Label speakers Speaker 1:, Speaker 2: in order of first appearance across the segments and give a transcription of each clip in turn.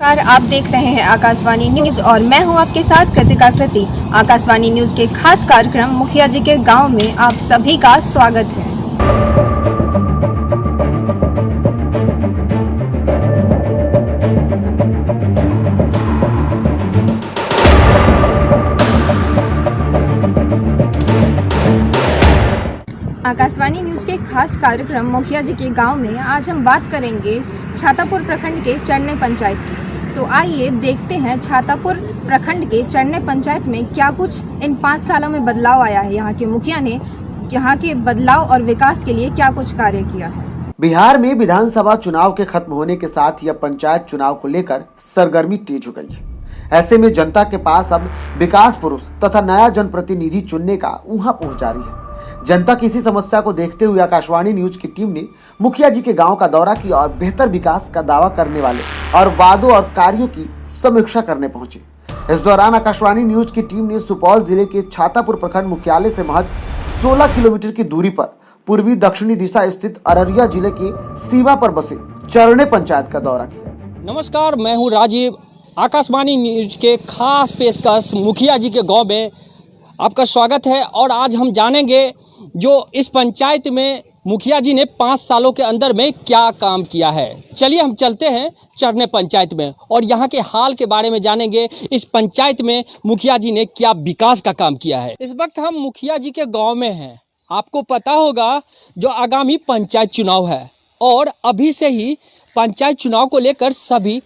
Speaker 1: आप देख रहे हैं आकाशवाणी न्यूज और मैं हूं आपके साथ कृतिका कृति। आकाशवाणी न्यूज के खास कार्यक्रम मुखिया जी के गांव में आप सभी का स्वागत है। आकाशवाणी न्यूज के खास कार्यक्रम मुखिया जी के गांव में आज हम बात करेंगे छातापुर प्रखंड के चरने पंचायत की। तो आइए देखते हैं छातापुर प्रखंड के चरने पंचायत में क्या कुछ इन 5 सालों में बदलाव आया है। यहाँ के मुखिया ने यहाँ के बदलाव और विकास के लिए क्या कुछ कार्य किया है।
Speaker 2: बिहार में विधानसभा चुनाव के खत्म होने के साथ यह पंचायत चुनाव को लेकर सरगर्मी तेज हो गई है। ऐसे में जनता के पास अब विकास पुरुष तथा नया जनप्रतिनिधि चुनने का ऊहा पहुंच जारी है। जनता की इसी समस्या को देखते हुए आकाशवाणी न्यूज की टीम ने मुखिया जी के गांव का दौरा किया और बेहतर विकास का दावा करने वाले और वादों और कार्यों की समीक्षा करने पहुंचे। इस दौरान आकाशवाणी न्यूज की टीम ने सुपौल जिले के छातापुर प्रखंड मुख्यालय से महज 16 किलोमीटर की दूरी पर पूर्वी दक्षिणी दिशा स्थित अररिया जिले के सीमा पर बसे चरने पंचायत का दौरा किया।
Speaker 3: नमस्कार, मैं हूं राजीव। आकाशवाणी न्यूज के खास पेशकश मुखिया जी के गांव में आपका स्वागत है। और आज हम जानेंगे जो इस पंचायत में मुखिया जी ने 5 सालों के अंदर में क्या काम किया है। चलिए हम चलते हैं चरने पंचायत में और यहाँ के हाल के बारे में जानेंगे। इस पंचायत में मुखिया जी ने क्या विकास का काम किया है। इस वक्त हम मुखिया जी के गांव में हैं। आपको पता होगा जो आगामी पंचायत चुनाव है और अभी से ही पंचायत चुनाव को लेकर सभी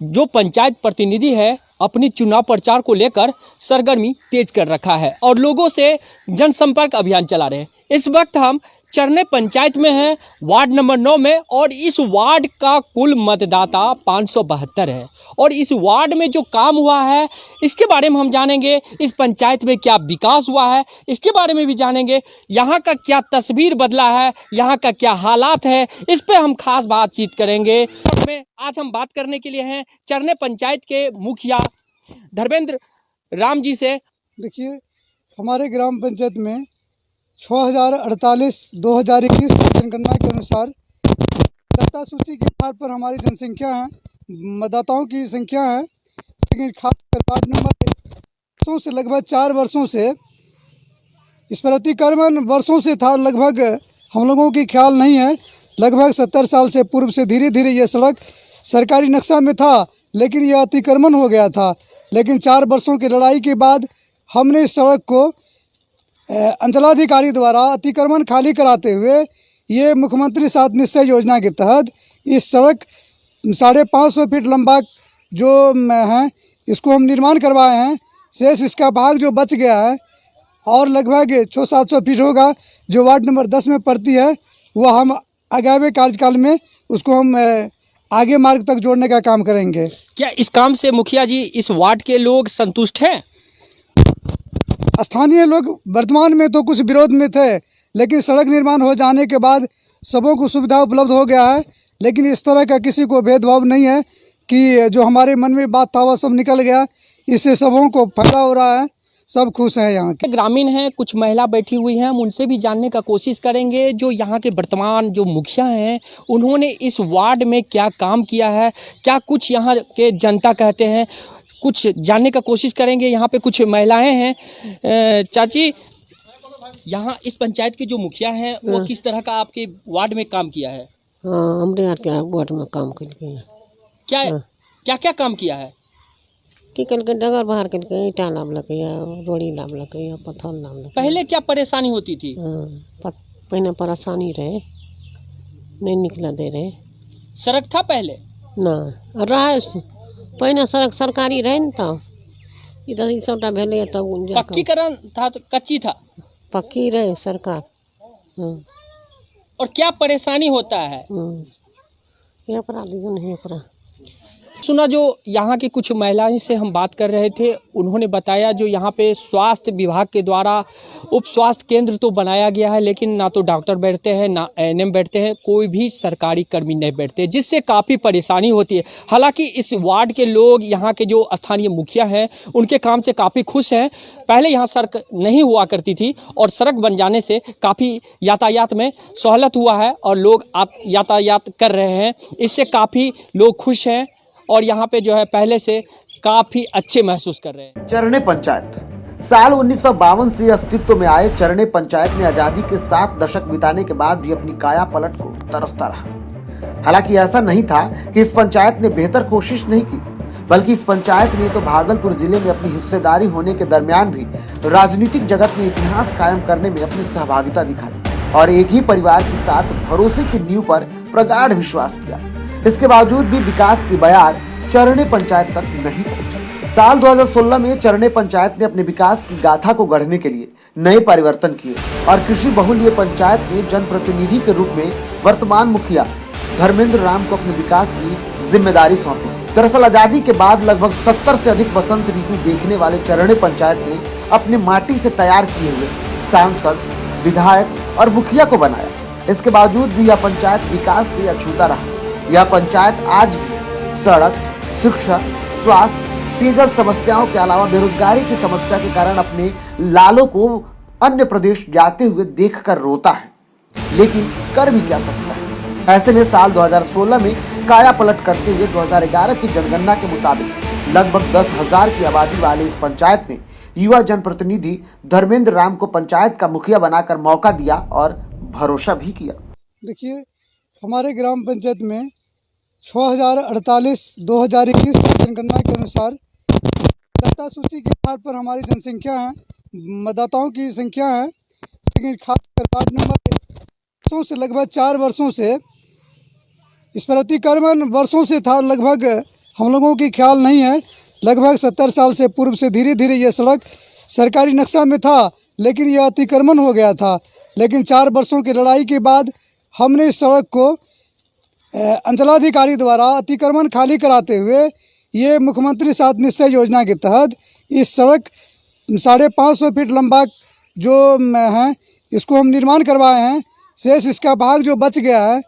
Speaker 3: जो पंचायत प्रतिनिधि है अपनी चुनाव प्रचार को लेकर सरगर्मी तेज कर रखा है और लोगों से जनसंपर्क अभियान चला रहे हैं। इस वक्त हम चरने पंचायत में हैं, वार्ड नंबर 9 में, और इस वार्ड का कुल मतदाता 572 है। और इस वार्ड में जो काम हुआ है इसके बारे में हम जानेंगे। इस पंचायत में क्या विकास हुआ है इसके बारे में भी जानेंगे। यहाँ का क्या तस्वीर बदला है, यहाँ का क्या हालात है, इस पे हम खास बातचीत करेंगे। आज हम बात करने के लिए हैं चरने पंचायत के मुखिया धर्मेंद्र राम जी से।
Speaker 4: देखिए, हमारे ग्राम पंचायत में 6048-2021 की जनगणना के अनुसार मतदाता सूची के आधार पर हमारी जनसंख्या है, मतदाताओं की संख्या है। लेकिन खासकर वार्ड नंबर वर्षों से लगभग 4 वर्षों से इस पर अतिक्रमण वर्षों से था। लगभग हम लोगों की ख्याल नहीं है, लगभग 70 साल से पूर्व से धीरे धीरे ये सड़क सरकारी नक्शा में था, लेकिन यह अतिक्रमण हो गया था। लेकिन 4 वर्षों की लड़ाई के बाद हमने इस सड़क को अंचलाधिकारी द्वारा अतिक्रमण खाली कराते हुए ये मुख्यमंत्री 7 निश्चय योजना के तहत इस सड़क 550 फीट लंबा जो है इसको हम निर्माण करवाए हैं। शेष इसका भाग जो बच गया है और लगभग 600-700 फीट होगा जो वार्ड नंबर 10 में पड़ती है, वह हम आगामी कार्यकाल में उसको हम आगे मार्ग तक जोड़ने का काम करेंगे।
Speaker 3: क्या इस काम से मुखिया जी इस वार्ड के लोग संतुष्ट हैं?
Speaker 4: स्थानीय लोग वर्तमान में तो कुछ विरोध में थे, लेकिन सड़क निर्माण हो जाने के बाद सबों को सुविधा उपलब्ध हो गया है। लेकिन इस तरह का किसी को भेदभाव नहीं है कि जो हमारे मन में बात था वह सब निकल गया। इससे सबों को फायदा हो रहा है, सब खुश हैं। यहाँ के
Speaker 3: ग्रामीण हैं, कुछ महिला बैठी हुई हैं, हम उनसे भी जानने का कोशिश करेंगे जो यहाँ के वर्तमान जो मुखिया हैं उन्होंने इस वार्ड में क्या काम किया है, क्या कुछ यहाँ के जनता कहते हैं, कुछ जानने का कोशिश करेंगे। यहाँ पे कुछ महिलाएं हैं। चाची, यहाँ इस पंचायत के जो मुखिया हैं वो किस तरह का आपके वार्ड में काम किया है?
Speaker 5: हाँ, हमने यहाँ के वार्ड में काम किया है।
Speaker 3: क्या क्या क्या काम किया है?
Speaker 5: की कल के डगर बाहर कल के ईटा नाम लगे, रोड़ी नाम लगे, पत्थर नाम लगे।
Speaker 3: पहले क्या परेशानी होती थी?
Speaker 5: पहले परेशानी रहे, नहीं निकला दे रहे।
Speaker 3: सड़क था पहले
Speaker 5: ना रहा, पहले सड़क सरकारी रहे न, तो इधर सबटा भेले तब
Speaker 3: पक्कीकरण था तो कच्ची था?
Speaker 5: पक्की रहे सरकार।
Speaker 3: और क्या परेशानी होता है?
Speaker 5: ये अपराधी नहीं अपराध
Speaker 3: सुना। जो यहाँ की कुछ महिलाएं से हम बात कर रहे थे उन्होंने बताया जो यहाँ पे स्वास्थ्य विभाग के द्वारा उप स्वास्थ्य केंद्र तो बनाया गया है, लेकिन ना तो डॉक्टर बैठते हैं ना एएनएम बैठते हैं, कोई भी सरकारी कर्मी नहीं बैठते, जिससे काफ़ी परेशानी होती है। हालांकि इस वार्ड के लोग यहाँ के जो स्थानीय मुखिया हैं उनके काम से काफ़ी खुश हैं। पहले यहाँ सड़क नहीं हुआ करती थी और सड़क बन जाने से काफ़ी यातायात में सहूलत हुआ है और लोग यातायात कर रहे हैं, इससे काफ़ी लोग खुश हैं। और यहाँ पे जो है पहले से काफ़ी अच्छे महसूस कर रहे हैं।
Speaker 2: चरणे पंचायत साल 1952 से अस्तित्व में आए चरणे पंचायत ने आजादी के 7 दशक बिताने के बाद भी अपनी काया पलट को तरसता रहा। हालांकि ऐसा नहीं था कि इस पंचायत ने बेहतर कोशिश नहीं की, बल्कि इस पंचायत ने तो भागलपुर जिले में अपनी हिस्सेदारी होने के दरमियान भी राजनीतिक जगत में इतिहास कायम करने में अपनी सहभागिता दिखाई और एक ही परिवार के साथ भरोसे की नींव पर प्रगाढ़ विश्वास किया। इसके बावजूद भी विकास की बयार चरणे पंचायत तक नहीं पहुंची। साल 2016 में चरणे पंचायत ने अपने विकास की गाथा को गढ़ने के लिए नए परिवर्तन किए और कृषि बहुल ये पंचायत ने जनप्रतिनिधि के रूप में वर्तमान मुखिया धर्मेंद्र राम को अपने विकास की जिम्मेदारी सौंपी। दरअसल आजादी के बाद लगभग 70 से अधिक बसंत ऋतु देखने वाले चरणे पंचायत ने अपने माटी से तैयार किए हुए सांसद, विधायक और मुखिया को बनाया। इसके बावजूद भी यह पंचायत विकास से अछूता रहा। यह पंचायत आज भी सड़क, शिक्षा, स्वास्थ्य, पेयजल समस्याओं के अलावा बेरोजगारी की समस्या के कारण अपने लालों को अन्य प्रदेश जाते हुए देखकर रोता है, लेकिन कर भी क्या सकता है। ऐसे में साल 2016 में काया पलट करते हुए 2011 की जनगणना के मुताबिक लगभग 10,000 की आबादी वाले इस पंचायत ने युवा जनप्रतिनिधि धर्मेंद्र राम को पंचायत का मुखिया बनाकर मौका दिया और भरोसा भी किया।
Speaker 4: देखिए, हमारे ग्राम पंचायत में 6048 2021 की जनगणना के अनुसार दत्ता सूची के आधार पर हमारी जनसंख्या है, मतदाताओं की संख्या है, लेकिन खासकर वार्ड नंबर से लगभग 4 वर्षों से इस पर अतिक्रमण वर्षों से था। लगभग हम लोगों की ख्याल नहीं है, लगभग 70 साल से पूर्व से धीरे धीरे ये सड़क सरकारी नक्शा में था, लेकिन यह अतिक्रमण हो गया था। लेकिन 4 वर्षों की लड़ाई के बाद हमने इस सड़क को अंचलाधिकारी द्वारा अतिक्रमण खाली कराते हुए ये मुख्यमंत्री 7 निश्चय योजना के तहत इस सड़क 550 फीट लंबा जो है इसको हम निर्माण करवाए हैं। शेष इसका भाग जो बच गया है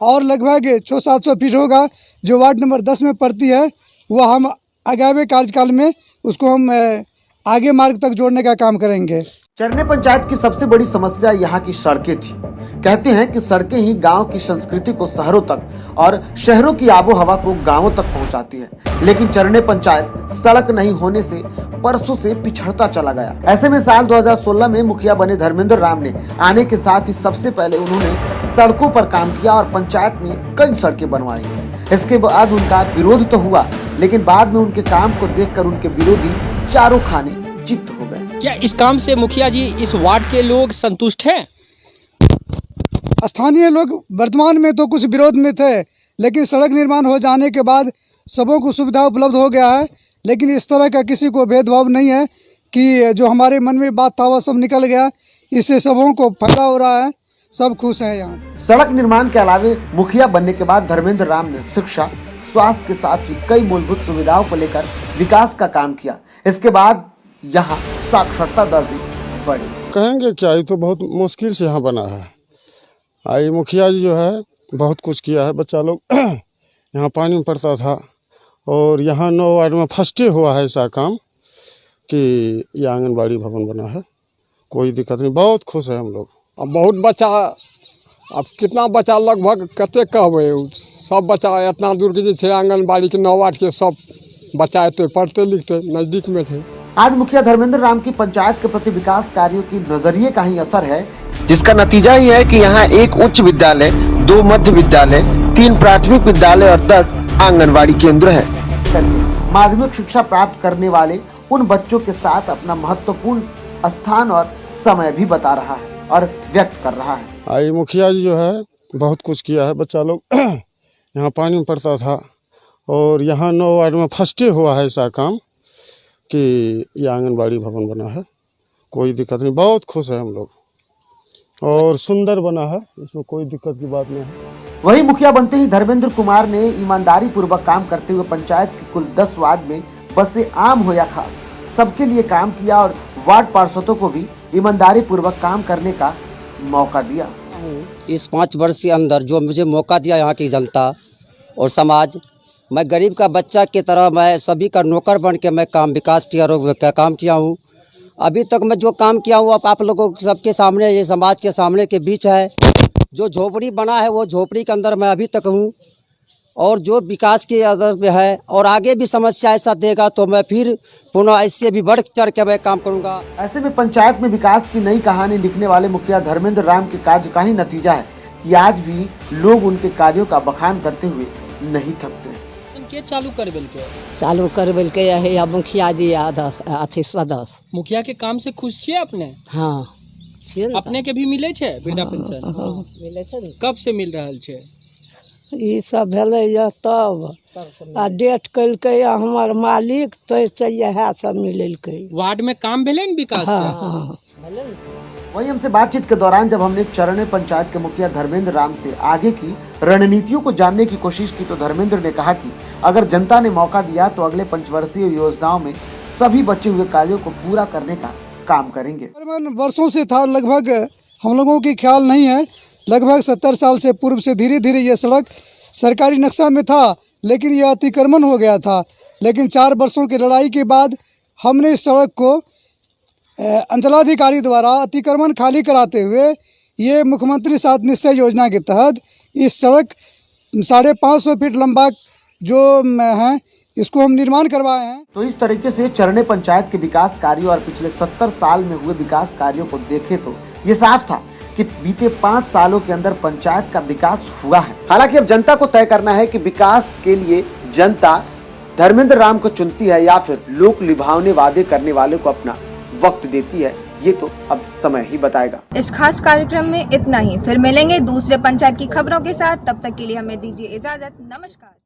Speaker 4: और लगभग 600-700 फीट होगा जो वार्ड नंबर 10 में पड़ती है, वो हम आगामी कार्यकाल में उसको हम आगे मार्ग तक जोड़ने का काम करेंगे।
Speaker 2: चरणे पंचायत की सबसे बड़ी समस्या यहाँ की सड़कें थी। कहते हैं कि सड़कें ही गांव की संस्कृति को शहरों तक और शहरों की आबो हवा को गांवों तक पहुंचाती है, लेकिन चरणे पंचायत सड़क नहीं होने से परसों से पिछड़ता चला गया। ऐसे में साल 2016 में मुखिया बने धर्मेंद्र राम ने आने के साथ ही सबसे पहले उन्होंने सड़कों पर काम किया और पंचायत में कई सड़कें बनवाई। इसके बाद उनका विरोध तो हुआ, लेकिन बाद में उनके काम को देखकर उनके विरोधी चारों खाने चित्त हो गए।
Speaker 3: क्या इस काम से मुखिया जी इस वार्ड के लोग संतुष्ट हैं?
Speaker 4: स्थानीय लोग वर्तमान में तो कुछ विरोध में थे, लेकिन सड़क निर्माण हो जाने के बाद सबों को सुविधा उपलब्ध हो गया है। लेकिन इस तरह का किसी को भेदभाव नहीं है कि जो हमारे मन में बात था वह सब निकल गया। इससे सबों को फायदा हो रहा है, सब खुश हैं यहाँ।
Speaker 2: सड़क निर्माण के अलावे मुखिया बनने के बाद धर्मेंद्र राम ने शिक्षा, स्वास्थ्य के साथ ही कई मूलभूत सुविधाओं को लेकर विकास का काम किया। इसके बाद यहाँ साक्षरता दर भी बढ़ी।
Speaker 6: कहेंगे क्या, ये तो बहुत मुश्किल से यहाँ बना है। आई मुखिया जी जो है बहुत कुछ किया है। बच्चा लोग यहाँ पानी में पड़ता था और यहाँ 9 वार्ड में फर्स्ट हुआ है ऐसा काम कि ये आंगनबाड़ी भवन बना है। कोई दिक्कत नहीं, बहुत खुश है हम लोग।
Speaker 7: अब बहुत बच्चा, अब कितना बच्चा लगभग कते कहबे, सब बच्चा इतना दूर के थे आंगनबाड़ी के 9 वार्ड के सब बच्चा थे, पढ़ते लिखते नज़दीक में थे।
Speaker 2: आज मुखिया धर्मेंद्र राम की पंचायत के प्रति विकास कार्यों की नजरिए का ही असर है, जिसका नतीजा ही है कि यहाँ 1 उच्च विद्यालय, 2 मध्य विद्यालय, 3 प्राथमिक विद्यालय और 10 आंगनबाड़ी केंद्र है। माध्यमिक शिक्षा प्राप्त करने वाले उन बच्चों के साथ अपना महत्वपूर्ण स्थान और समय भी बता रहा है और व्यक्त कर रहा है।
Speaker 6: आई मुखिया जी जो है बहुत कुछ किया है। बच्चा लोग यहाँ पानी में पड़ता था और यहाँ 9 वार्ड में फर्स्ट हुआ है ऐसा काम कि ये आंगनबाड़ी भवन बना है। कोई दिक्कत नहीं, बहुत खुश है हम लोग और सुंदर बना है, इसमें कोई दिक्कत की बात नहीं है।
Speaker 2: वही मुखिया बनते ही धर्मेंद्र कुमार ने ईमानदारी पूर्वक काम करते हुए पंचायत के कुल 10 वार्ड में बसे आम हो या खास सबके लिए काम किया और वार्ड पार्षदों को भी ईमानदारी पूर्वक काम करने का मौका दिया।
Speaker 8: इस 5 वर्ष के अंदर जो मुझे मौका दिया यहाँ की जनता और समाज, मैं गरीब का बच्चा की तरह मैं सभी का नौकर बन के मैं विकास किया हूँ। अभी तक मैं जो काम किया हूँ आप लोगों सबके सामने, ये समाज के सामने के बीच है। जो झोपड़ी बना है वो झोपड़ी के अंदर मैं अभी तक हूँ और जो विकास के अदर में है और आगे भी समस्या ऐसा देगा तो मैं फिर पुनः इससे भी बढ़ चढ़ के मैं काम करूँगा।
Speaker 2: ऐसे में पंचायत में विकास की नई कहानी लिखने वाले मुखिया धर्मेंद्र राम के कार्य का ही नतीजा है कि आज भी लोग उनके कार्यों का बखान करते हुए नहीं थकते।
Speaker 3: के चालू करबेल के
Speaker 5: चालू करबेल के है मुखिया जी अथी सदस्य।
Speaker 3: मुखिया के काम से खुश छियै अपने?
Speaker 5: हाँ छियै ने।
Speaker 3: अपने के भी मिले छे वृद्धा पेंशन?
Speaker 5: मिले छै ने।
Speaker 3: कब से मिल रहल छे?
Speaker 5: ई सब भेलैया तब आ डेट कलकै हमर मालिक तैसे इएह सब मिलेलकै।
Speaker 3: वार्ड में काम भेलै न विकास के?
Speaker 2: वहीं हमसे बातचीत के दौरान जब हमने चरणे पंचायत के मुखिया धर्मेंद्र राम से आगे की रणनीतियों को जानने की कोशिश की तो धर्मेंद्र ने कहा कि अगर जनता ने मौका दिया तो अगले पंचवर्षीय योजनाओं में सभी बचे हुए कार्यों को पूरा करने का काम करेंगे।
Speaker 4: वर्षों से था, लगभग हम लोगों की ख्याल नहीं है, लगभग 70 साल से पूर्व से धीरे धीरे ये सड़क सरकारी नक्शा में था, लेकिन यह अतिक्रमण हो गया था। लेकिन 4 वर्षों की लड़ाई के बाद हमने इस सड़क को अंचलाधिकारी द्वारा अतिक्रमण खाली कराते हुए ये मुख्यमंत्री 7 निश्चय योजना के तहत इस सड़क 550 फीट लंबा जो है इसको हम निर्माण करवाए हैं।
Speaker 2: तो इस तरीके से चरणे पंचायत के विकास कार्यों और पिछले 70 साल में हुए विकास कार्यों को देखें तो ये साफ था कि बीते 5 सालों के अंदर पंचायत का विकास हुआ है। हालांकि अब जनता को तय करना है कि विकास के लिए जनता धर्मेंद्र राम को चुनती है या फिर लोक लुभावने वादे करने वाले को अपना वक्त देती है। ये तो अब समय ही बताएगा।
Speaker 1: इस खास कार्यक्रम में इतना ही, फिर मिलेंगे दूसरे पंचायत की खबरों के साथ। तब तक के लिए हमें दीजिए इजाजत। नमस्कार।